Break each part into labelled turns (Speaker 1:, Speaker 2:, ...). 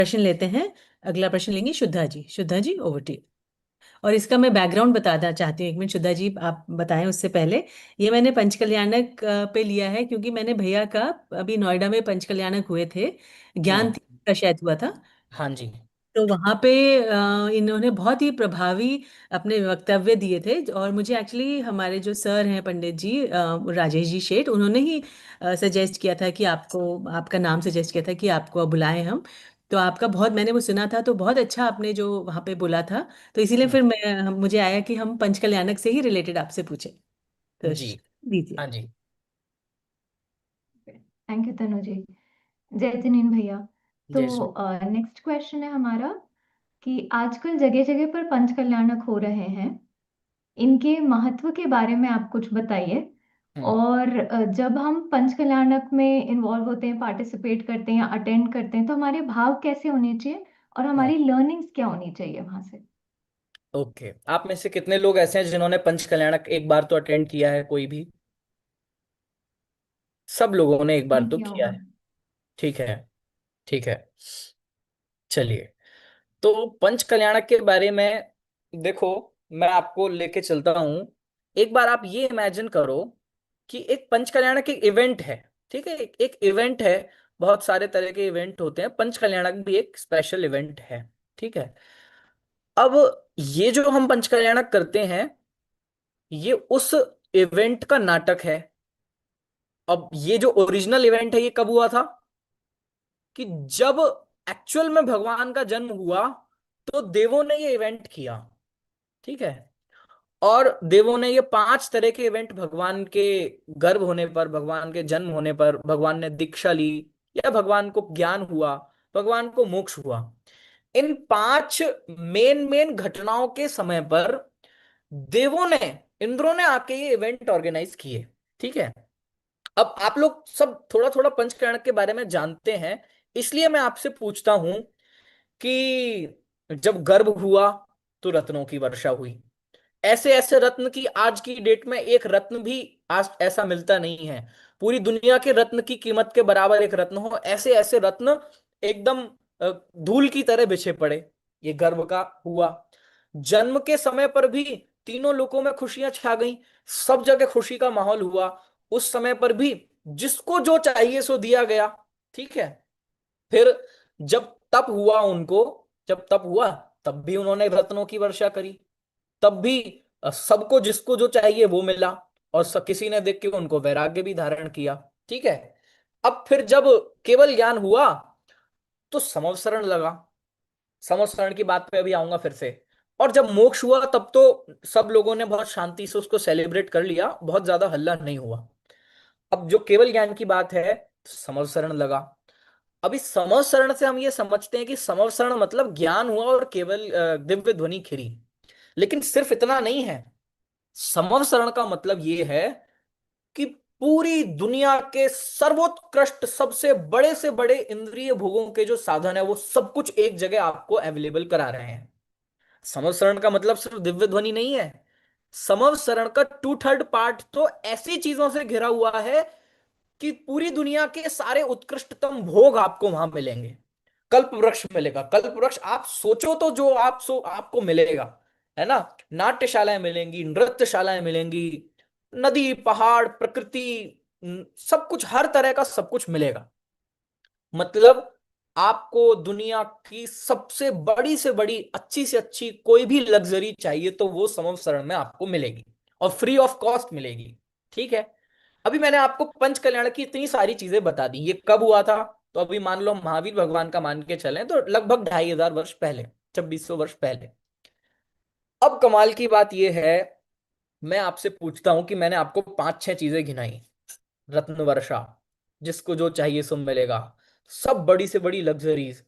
Speaker 1: प्रश्न लेते हैं। अगला प्रश्न लेंगी शुद्धा जी। शुद्धा जी, ओवर टू यू। और इसका मैं बैकग्राउंड बताना चाहती हूँ, एक मिनट शुद्धा जी आप बताएं उससे पहले। ये मैंने पंचकल्याणक पे लिया है क्योंकि मैंने भैया का अभी नोएडा में पंचकल्याणक हुए थे, ज्ञान
Speaker 2: हम्म।
Speaker 1: तीर्थ का शायद हुआ था।
Speaker 2: हाँ जी।
Speaker 1: तो वहाँ पे इन्होंने बहुत ही प्रभावी अपने वक्तव्य दिए थे। और मुझे एक्चुअली हमारे जो सर हैं पंडित जी राजेश जी शेठ, उन्होंने ही सजेस्ट किया था कि आपको, आपका नाम सजेस्ट किया था कि आपको बुलाएं हम। तो आपका बहुत मैंने वो सुना था, तो बहुत अच्छा आपने जो वहाँ पे बोला था। तो इसीलिए
Speaker 2: हम्म,
Speaker 1: फिर मुझे आया कि हम पंचकल्याणक से ही रिलेटेड आपसे पूछें। तो
Speaker 2: जी।
Speaker 1: दीजिए।
Speaker 2: हाँ जी।
Speaker 3: थैंक यू तनु जी। जय जिनेन भैया। तो
Speaker 2: जय श्री।
Speaker 3: नेक्स्ट क्वेश्चन है हमारा कि आजकल जगह जगह पर पंच कल्याणक हो रहे हैं, इनके महत्व के बारे में आप कुछ बताइए।
Speaker 2: हम्म।
Speaker 3: और जब हम पंच कल्याणक में इन्वॉल्व होते हैं, पार्टिसिपेट करते हैं या अटेंड करते हैं, तो हमारे भाव कैसे होने चाहिए और
Speaker 2: हम्म।
Speaker 3: हमारी लर्निंग्स क्या होनी चाहिए वहां से।
Speaker 2: ओके, आप में से कितने लोग ऐसे हैं जिन्होंने पंच कल्याणक एक बार तो अटेंड किया है? कोई भी? सब लोगों ने एक बार
Speaker 3: नहीं
Speaker 2: तो
Speaker 3: किया
Speaker 2: किया
Speaker 3: होगा।
Speaker 2: है। ठीक है। ठीक है। चलिए, तो पंच कल्याणक के बारे में देखो, मैं आपको लेके चलता हूं। एक बार आप ये इमेजिन करो कि एक पंच कल्याणक एक इवेंट है। ठीक है, एक इवेंट है। बहुत सारे तरह के इवेंट होते हैं, पंच कल्याणक भी एक स्पेशल इवेंट है। ठीक है। अब ये जो हम पंच कल्याणक करते हैं, ये उस इवेंट का नाटक है। अब ये जो ओरिजिनल इवेंट है, ये कब हुआ था? कि जब एक्चुअल में भगवान का जन्म हुआ, तो देवों ने ये इवेंट किया। ठीक है। और देवों ने ये 5 तरह के इवेंट, भगवान के गर्भ होने पर, भगवान के जन्म होने पर, भगवान ने दीक्षा ली, या भगवान को ज्ञान हुआ, भगवान को मोक्ष हुआ, इन 5 मेन मेन घटनाओं के समय पर देवों ने, इंद्रों ने आके ये इवेंट ऑर्गेनाइज किए। ठीक है। अब आप लोग सब थोड़ा थोड़ा पंचकर्ण के बारे में जानते हैं, इसलिए मैं आपसे पूछता हूं कि जब गर्भ हुआ तो रत्नों की वर्षा हुई। ऐसे ऐसे रत्न की आज की डेट में एक रत्न भी आज ऐसा मिलता नहीं है। पूरी दुनिया के रत्न की कीमत के बराबर एक रत्न हो, ऐसे ऐसे रत्न एकदम धूल की तरह बिछे पड़े। ये गर्भ का हुआ। जन्म के समय पर भी तीनों लोकों में खुशियां छा गईं। सब जगह खुशी का माहौल हुआ। उस समय पर भी जिसको जो चाहिए सो दिया गया। ठीक है। फिर जब तप हुआ उनको, जब तप हुआ, तब भी उन्होंने रत्नों की वर्षा करी। तब भी सबको जिसको जो चाहिए वो मिला। और किसी ने देख के उनको वैराग्य भी धारण किया। ठीक है। अब फिर जब केवल ज्ञान हुआ, तो समवसरण लगा। समवसरण की बात पे अभी आऊंगा फिर से। और जब मोक्ष हुआ, तब तो सब लोगों ने बहुत शांति से उसको सेलिब्रेट कर लिया, बहुत ज्यादा हल्ला नहीं हुआ। अब जो केवल ज्ञान की बात है, समवसरण लगा। अभी समवसरण से हम ये समझते हैं कि समवसरण मतलब ज्ञान हुआ और केवल दिव्य ध्वनि खिरी। लेकिन सिर्फ इतना नहीं है। समवसरण का मतलब ये है कि पूरी दुनिया के सर्वोत्कृष्ट, सबसे बड़े से बड़े इंद्रिय भोगों के जो साधन है, वो सब कुछ एक जगह आपको अवेलेबल करा रहे हैं। समवसरण का मतलब सिर्फ दिव्य ध्वनि नहीं है। समवसरण का 2/3 पार्ट तो ऐसी चीजों से घिरा हुआ है कि पूरी दुनिया के सारे उत्कृष्टतम भोग आपको वहां मिलेंगे। कल्प वृक्ष मिलेगा। कल्प वृक्ष आप सोचो तो जो आपको मिलेगा, है ना। नाट्यशालाएं मिलेंगी, नृत्यशालाएं मिलेंगी, नदी, पहाड़, प्रकृति, सब कुछ, हर तरह का सब कुछ मिलेगा। मतलब आपको दुनिया की सबसे बड़ी से बड़ी, अच्छी से अच्छी कोई भी लग्जरी चाहिए तो वो समवसरण में आपको मिलेगी, और फ्री ऑफ कॉस्ट मिलेगी। ठीक है। अभी मैंने आपको पंच कल्याण की इतनी सारी चीजें बता दी। ये कब हुआ था? तो अभी मान लो महावीर भगवान का मान के चलें तो लगभग 2500 वर्ष पहले, 2600 वर्ष पहले। अब कमाल की बात यह है, मैं आपसे पूछता हूं कि मैंने आपको 5-6 चीजें गिनाई। रत्न वर्षा, जिसको जो चाहिए सो मिलेगा, सब बड़ी से बड़ी लग्जरीज,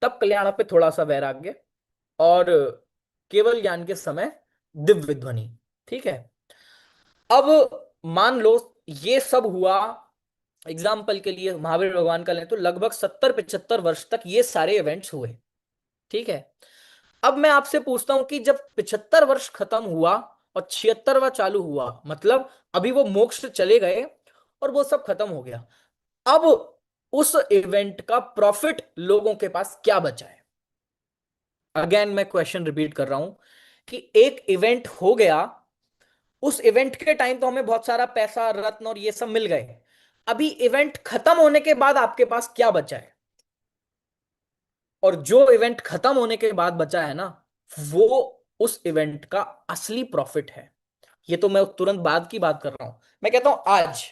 Speaker 2: तब कल्याण पे थोड़ा सा वैराग्य, और केवल ज्ञान के समय दिव्य ध्वनि। ठीक है। अब मान लो ये सब हुआ, एग्जाम्पल के लिए महावीर भगवान का लें तो लगभग 70-75 वर्ष तक ये सारे इवेंट्स हुए। ठीक है। अब मैं आपसे पूछता हूं कि जब 75 वर्ष खत्म हुआ और 76वां चालू हुआ, मतलब अभी वो मोक्ष चले गए और वो सब खत्म हो गया। अब उस इवेंट का प्रॉफिट लोगों के पास क्या बचा है। अगेन मैं क्वेश्चन रिपीट कर रहा हूं कि एक इवेंट हो गया, उस इवेंट के टाइम तो हमें बहुत सारा पैसा, रत्न और ये सब मिल गए। अभी इवेंट खत्म होने के बाद आपके पास क्या बचा है, और जो इवेंट खत्म होने के बाद बचा है ना, वो उस इवेंट का असली प्रॉफिट है। ये तो मैं तुरंत बाद की बात कर रहा हूं। मैं कहता हूं आज,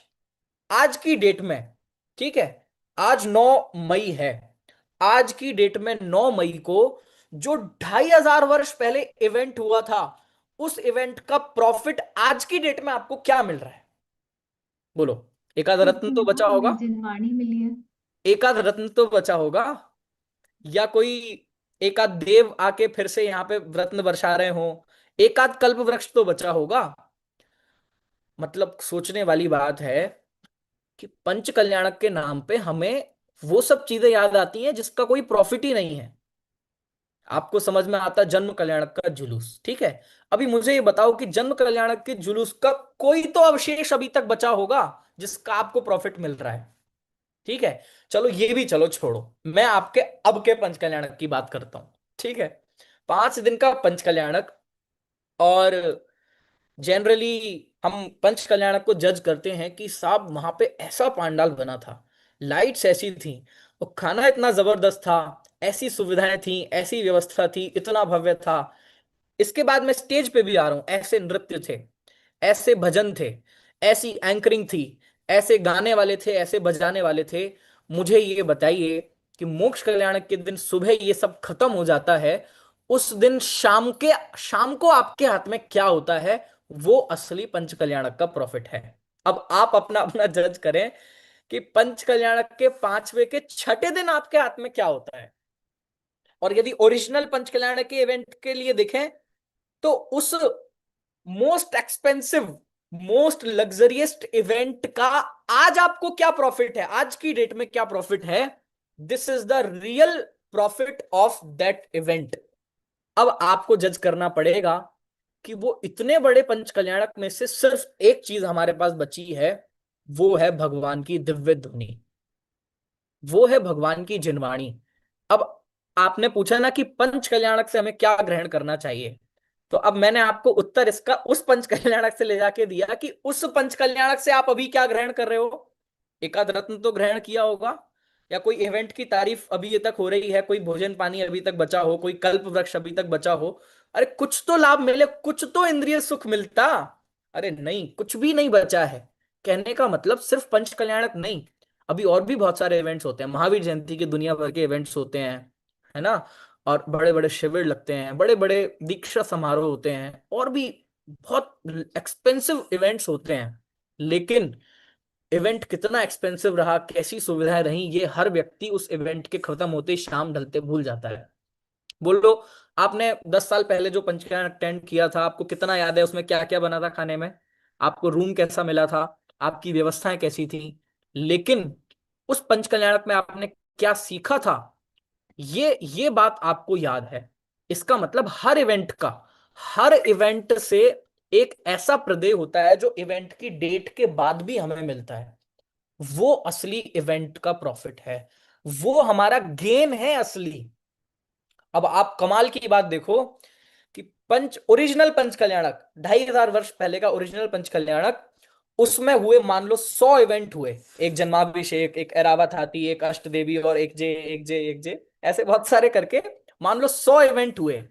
Speaker 2: आज की डेट में, ठीक है, आज 9 मई है, आज की डेट में 9 मई को जो 2500 वर्ष पहले इवेंट हुआ था, उस इवेंट का प्रॉफिट आज की डेट में आपको क्या मिल रहा है, बोलो। एक आध
Speaker 3: कुछ
Speaker 2: रत्न तो
Speaker 3: नहीं,
Speaker 2: बचा होगा,
Speaker 3: हमें जिनवाणी मिली है।
Speaker 2: एक आध रत्न तो बचा होगा, या कोई एक आध देव आके फिर से यहाँ पे रत्न बरसा रहे हो, एक आध कल्प वृक्ष तो बचा होगा। मतलब सोचने वाली बात है कि पंच कल्याणक के नाम पे हमें वो सब चीजें याद आती हैं जिसका कोई प्रॉफिट ही नहीं है। आपको समझ में आता जन्म कल्याणक का जुलूस, ठीक है। अभी मुझे ये बताओ कि जन्म कल्याणक के जुलूस का कोई तो अवशेष अभी तक बचा होगा जिसका आपको प्रॉफिट मिल रहा है, ठीक है। चलो ये भी चलो छोड़ो, मैं आपके अब के पंच कल्याणक की बात करता हूं, ठीक है। 5 दिन का पंच कल्याणक, और जनरली हम पंच कल्याणक को जज करते हैं कि साहब वहां पे ऐसा पांडाल बना था, लाइट्स ऐसी थी, और खाना इतना जबरदस्त था, ऐसी सुविधाएं थी, ऐसी व्यवस्था थी, इतना भव्य था। इसके बाद मैं स्टेज पे भी आ रहा हूं, ऐसे नृत्य थे, ऐसे भजन थे, ऐसी एंकरिंग थी, ऐसे गाने वाले थे, ऐसे बजाने वाले थे। मुझे ये बताइए कि मोक्ष कल्याण के दिन सुबह ये सब खत्म हो जाता है, उस दिन शाम को आपके हाथ में क्या होता है, वो असली पंच कल्याणक का प्रॉफिट है। अब आप अपना अपना जज करें कि पंच कल्याणक के 5वें के छठे दिन आपके हाथ में क्या होता है। और यदि ओरिजिनल पंच कल्याणक के इवेंट के लिए देखें, तो उस most expensive, most luxurious event का आज आपको क्या प्रॉफिट है, आज की डेट में क्या प्रॉफिट है, this is the real profit of that event. अब आपको जज करना पड़ेगा कि वो इतने बड़े पंच कल्याणक में से सिर्फ एक चीज हमारे पास बची है, वो है भगवान की दिव्य ध्वनि, वो है भगवान की जिनवाणी। अब आपने पूछा ना कि पंच कल्याणक से हमें क्या ग्रहण करना चाहिए, तो अब मैंने आपको उत्तर इसका उस पंच कल्याणक से ले जाके दिया कि उस पंच कल्याणक से आप अभी क्या ग्रहण कर रहे हो। एकाध रत्न तो ग्रहण किया होगा, या कोई इवेंट की तारीफ अभी ये तक हो रही है, कोई भोजन पानी अभी तक बचा हो, कोई कल्प वृक्ष अभी तक बचा हो। अरे कुछ तो लाभ मिले, कुछ तो इंद्रिय सुख मिलता। अरे नहीं, कुछ भी नहीं बचा है। कहने का मतलब सिर्फ पंच कल्याणक नहीं, अभी और भी बहुत सारे इवेंट्स होते हैं, महावीर जयंती के दुनिया भर के इवेंट्स होते हैं, है ना। और बड़े बड़े शिविर लगते हैं, बड़े बड़े दीक्षा समारोह होते हैं, और भी बहुत एक्सपेंसिव इवेंट्स होते हैं। लेकिन इवेंट कितना एक्सपेंसिव रहा, कैसी सुविधाएं रही, ये हर व्यक्ति उस इवेंट के खत्म होते ही शाम ढलते भूल जाता है। बोलो, आपने 10 साल पहले जो पंचकल्याण अटेंड किया था, आपको कितना याद है उसमें क्या क्या बना था खाने में, आपको रूम कैसा मिला था, आपकी व्यवस्थाएं कैसी थी। लेकिन उस पंचकल्याणक में आपने क्या सीखा था, ये बात आपको याद है। इसका मतलब हर इवेंट से एक ऐसा प्रदेय होता है जो इवेंट की डेट के बाद भी हमें मिलता है, वो असली इवेंट का प्रॉफिट है, वो हमारा गेन है असली। अब आप कमाल की बात देखो कि ओरिजिनल पंच कल्याणक, 2500 वर्ष पहले का ओरिजिनल पंच कल्याणक, उसमें हुए मान लो 100 इवेंट हुए, एक जन्माभिषेक, एक एरावत हाथी, एक अष्टदेवी, और एक जे ऐसे बहुत सारे करके मान लो 100 इवेंट हुए।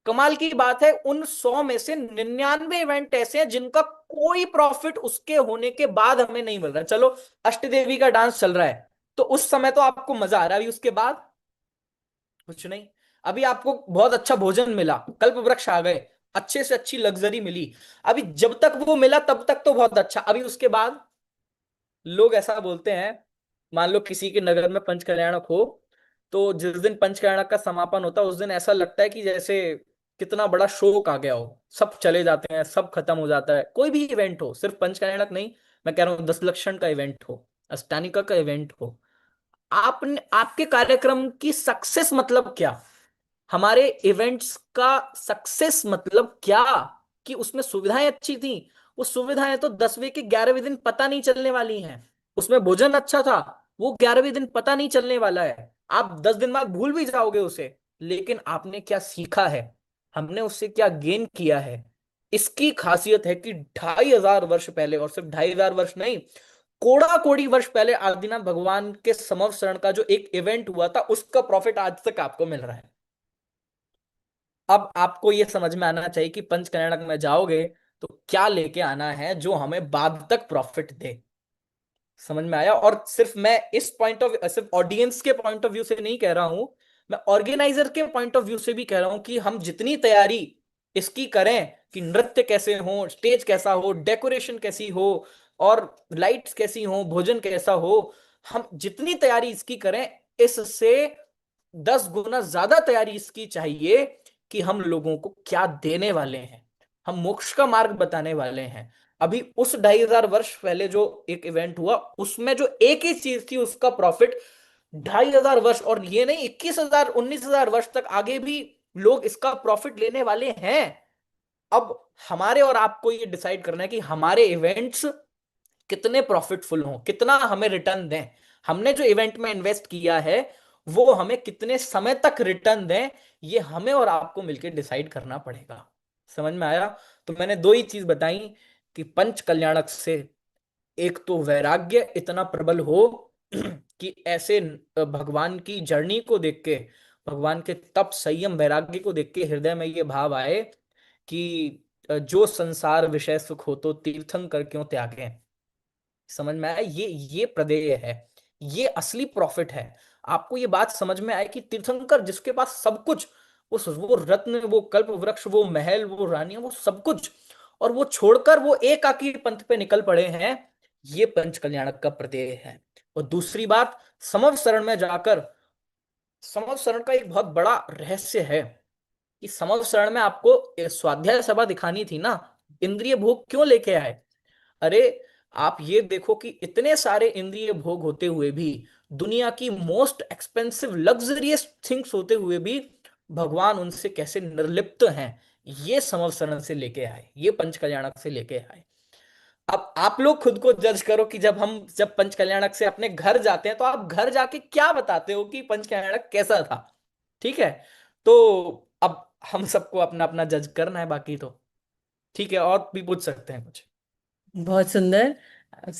Speaker 2: कमाल की बात है, उन 100 में से 99 इवेंट ऐसे हैं जिनका कोई प्रॉफिट उसके होने के बाद हमें नहीं मिल रहा। चलो अष्टदेवी का डांस चल रहा है, तो उस समय तो आपको मजा आ रहा है, अभी उसके बाद कुछ नहीं। अभी आपको बहुत अच्छा भोजन मिला, कल्प वृक्ष आ गए, अच्छे से अच्छी लग्जरी मिली, अभी जब तक वो मिला तब तक तो बहुत अच्छा, अभी उसके बाद लोग ऐसा बोलते हैं, मान लो किसी के नगर में पंच कल्याणक हो, तो जिस दिन पंच कल्याणक का समापन होता है उस दिन ऐसा लगता है कि जैसे कितना बड़ा शोक आ गया हो, सब चले जाते हैं, सब खत्म हो जाता है। कोई भी इवेंट हो, सिर्फ पंच कल्याणक नहीं, मैं कह रहा हूँ 10 लक्षण का इवेंट हो, अष्टानिका का इवेंट हो, आपने आपके कार्यक्रम की सक्सेस मतलब क्या, हमारे इवेंट्स का सक्सेस मतलब क्या, कि उसमें सुविधाएं अच्छी थी। वो सुविधाएं तो 10वें के 11वें दिन पता नहीं चलने वाली हैं। उसमें भोजन अच्छा था, वो 11वें दिन पता नहीं चलने वाला है, आप 10 दिन बाद भूल भी जाओगे उसे, लेकिन आपने क्या सीखा है, हमने उससे क्या गेन किया है, इसकी खासियत है कि 2500 वर्ष पहले, और सिर्फ 2500 वर्ष नहीं, कोड़ा कोड़ी वर्ष पहले आदिनाथ भगवान के समवसरण का जो एक इवेंट हुआ था, उसका प्रॉफिट आज तक आपको मिल रहा है। अब आपको यह समझ में आना चाहिए कि पंच कल्याणक में जाओगे तो क्या लेके आना है जो हमें बाद तक प्रॉफिट दे। समझ में आया? और सिर्फ मैं इस पॉइंट ऑफ सिर्फ ऑडियंस के पॉइंट ऑफ व्यू से नहीं कह रहा हूं, मैं ऑर्गेनाइजर के पॉइंट ऑफ व्यू से भी कह रहा हूं कि हम जितनी तैयारी इसकी करें कि नृत्य कैसे हो, स्टेज कैसा हो, डेकोरेशन कैसी हो, और लाइट्स कैसी हो, भोजन कैसा हो, हम जितनी तैयारी इसकी करें, इससे 10 गुना ज्यादा तैयारी इसकी चाहिए कि हम लोगों को क्या देने वाले हैं, हम मोक्ष का मार्ग बताने वाले हैं। अभी उस 2500 वर्ष पहले जो एक इवेंट हुआ, उसमें जो एक ही चीज थी, उसका प्रॉफिट 2500 वर्ष, और ये नहीं 21,000 19,000 वर्ष तक आगे भी लोग इसका प्रॉफिट लेने वाले हैं। अब हमारे और आपको ये डिसाइड करना है कि हमारे इवेंट्स कितने प्रॉफिटफुल हों, कितना हमें रिटर्न दें, हमने जो इवेंट में इन्वेस्ट किया है वो हमें कितने समय तक रिटर्न दें, ये हमें और आपको मिलकर डिसाइड करना पड़ेगा। समझ में आया? तो मैंने दो ही चीज बताई कि पंच कल्याणक से एक तो वैराग्य इतना प्रबल हो कि ऐसे भगवान की जर्नी को देख के, भगवान के तप संयम वैराग्य को देख के हृदय में ये भाव आए कि जो संसार विषय सुख हो तो तीर्थंकर क्यों त्यागे। समझ में आया? ये प्रदेय है, ये असली प्रॉफिट है। आपको ये बात समझ में आए कि तीर्थंकर जिसके पास सब कुछ, उस वो रत्न, वो कल्प वृक्ष, वो महल, वो रानियां, वो सब कुछ, और वो छोड़कर वो एकाकी पंथ पे निकल पड़े हैं, ये पंच कल्याणक का प्रत्यय है। और दूसरी बात, समव शरण में जाकर, समव शरण का एक बहुत बड़ा रहस्य है कि समव शरण में आपको स्वाध्याय सभा दिखानी थी ना, इंद्रिय भोग क्यों लेके आए? अरे आप ये देखो कि इतने सारे इंद्रिय भोग होते हुए भी, दुनिया की मोस्ट एक्सपेंसिव लग्जरियस थिंग्स होते हुए भी, भगवान उनसे कैसे निर्लिप्त हैं, ये समवसरण से लेके आए, ये पंच कल्याणक से लेके आए। अब आप लोग खुद को जज करो कि जब पंच कल्याणक से अपने घर जाते हैं तो आप घर जाके क्या बताते हो कि पंच कल्याणक कैसा था। ठीक है? तो अब हम सबको अपना अपना जज करना है, बाकी तो ठीक है, और भी पूछ सकते हैं कुछ।
Speaker 1: बहुत सुंदर।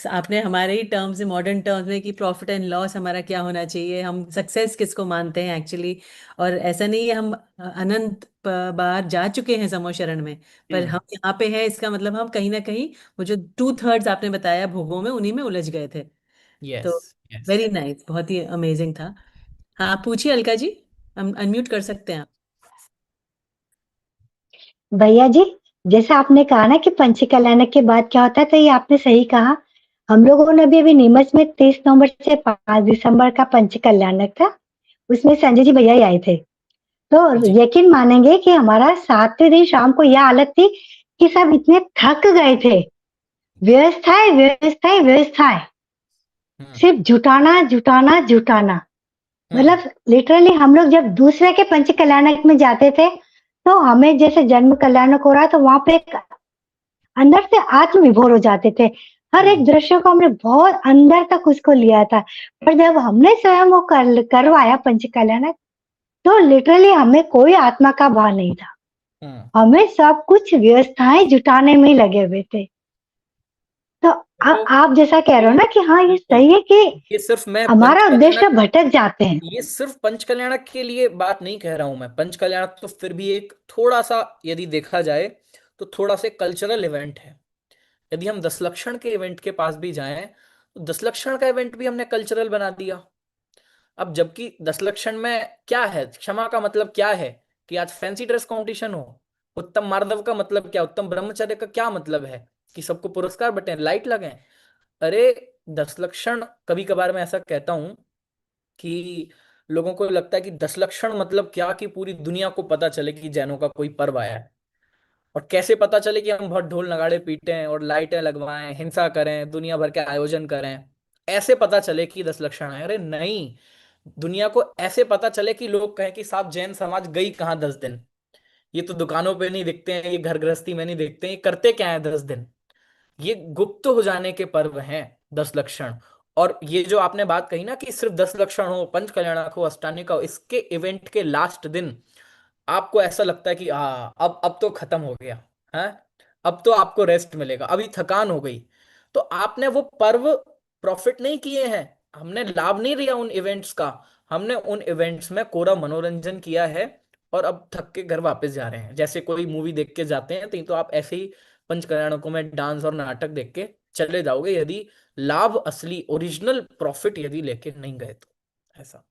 Speaker 1: आपने हमारे ही टर्म्स में, मॉडर्न टर्म्स में, कि प्रॉफिट एंड लॉस हमारा क्या होना चाहिए, हम सक्सेस किसको मानते हैं एक्चुअली। और ऐसा नहीं है, हम अनंत बार जा चुके हैं समो शरण में, पर हम यहाँ पे हैं, इसका मतलब हम कहीं ना कहीं वो जो 2/3 आपने बताया भोगों में, उन्हीं में उलझ गए थे।
Speaker 2: यस,
Speaker 1: तो
Speaker 2: यस।
Speaker 1: वेरी नाइस, बहुत ही अमेजिंग था। हाँ, आप पूछिए अलका जी, हम अनम्यूट कर सकते हैं आप।
Speaker 4: भैया जी, जैसे आपने कहा ना कि पंच कल्याणक के बाद क्या होता है, तो ये आपने सही कहा। हम लोगों ने भी अभी नीमच में 30 नवंबर से 5 दिसंबर का पंच कल्याणक था, उसमें संजय जी भैया ही आए थे। तो
Speaker 2: जी।
Speaker 4: यकीन मानेंगे कि हमारा 7वें दिन शाम को यह हालत थी कि सब इतने थक गए थे। व्यवस्थाएं व्यवस्थाएं व्यवस्थाएं,
Speaker 2: हम्म।
Speaker 4: सिर्फ जुटाना जुटाना जुटाना।
Speaker 2: हम्म।
Speaker 4: मतलब लिटरली हम लोग जब दूसरे के पंच कल्याणक में जाते थे, तो हमें जैसे जन्म कल्याणक हो रहा, तो वहां पे एक अंदर से आत्म विभोर हो जाते थे। हर एक
Speaker 2: हम्म।
Speaker 4: दृश्य को हमने बहुत अंदर तक उसको लिया था। पर जब हमने स्वयं वो करवाया पंच कल्याणक, तो लिटरली हमें कोई आत्मा का भाव नहीं था।
Speaker 2: हम्म।
Speaker 4: हमें सब कुछ व्यवस्थाएं जुटाने में ही लगे हुए थे। तो
Speaker 2: देखो,
Speaker 4: आप जैसा कह रहे हो
Speaker 2: ये
Speaker 4: ना कि हाँ, ये
Speaker 2: बिल्कुल,
Speaker 4: सही है कि
Speaker 2: ये सिर्फ मैं पंच
Speaker 4: हमारा उद्देश्य
Speaker 2: कल्याणक,
Speaker 4: भटक जाते हैं।
Speaker 2: ये सिर्फ पंच कल्याणक के लिए बात नहीं कह रहा हूं मैं। पंच कल्याणक तो फिर भी एक थोड़ा सा, यदि देखा जाए तो थोड़ा सा कल्चरल इवेंट है। यदि हम 10 लक्षण के इवेंट के पास भी जाएं, तो 10 लक्षण का इवेंट भी हमने कल्चरल बना दिया। अब जबकि 10 लक्षण में क्या है, क्षमा का मतलब क्या है कि आज फैंसी ड्रेस कंपटीशन हो। उत्तम मार्दव का मतलब क्या, उत्तम ब्रह्मचर्य का क्या मतलब है कि सबको पुरस्कार बटें, लाइट लगें। अरे 10 लक्षण, कभी कभार मैं ऐसा कहता हूं कि लोगों को लगता है कि 10 लक्षण मतलब क्या, कि पूरी दुनिया को पता चले कि जैनों का कोई पर्व आया है, और कैसे पता चले कि हम बहुत ढोल नगाड़े पीटें और लाइटें लगवाएं, हिंसा करें, दुनिया भर के आयोजन करें, ऐसे पता चले कि 10 लक्षण है। अरे नहीं, दुनिया को ऐसे पता चले कि लोग कहें कि साहब जैन समाज गई कहाँ 10 दिन, ये तो दुकानों पे नहीं दिखते हैं, ये घर गृहस्थी में नहीं दिखते हैं, ये करते क्या है 10 दिन। ये गुप्त हो जाने के पर्व हैं 10 लक्षण। और ये जो आपने बात कही ना कि सिर्फ 10 लक्षण हो, पंच कल्याणक हो, अष्टांगिक हो, इसके इवेंट के लास्ट दिन आपको ऐसा लगता है कि हाँ अब तो खत्म हो गया है, अब तो आपको रेस्ट मिलेगा, अभी थकान हो गई, तो आपने वो पर्व प्रॉफिट नहीं किए हैं, हमने लाभ नहीं लिया उन इवेंट्स का, हमने उन इवेंट्स में कोरा मनोरंजन किया है और अब थक के घर वापस जा रहे हैं। जैसे कोई मूवी देख के जाते हैं तो आप ऐसे ही पंच कल्याणकों में डांस और नाटक देख के चले जाओगे, यदि लाभ, असली ओरिजिनल प्रॉफिट यदि लेके नहीं गए तो। ऐसा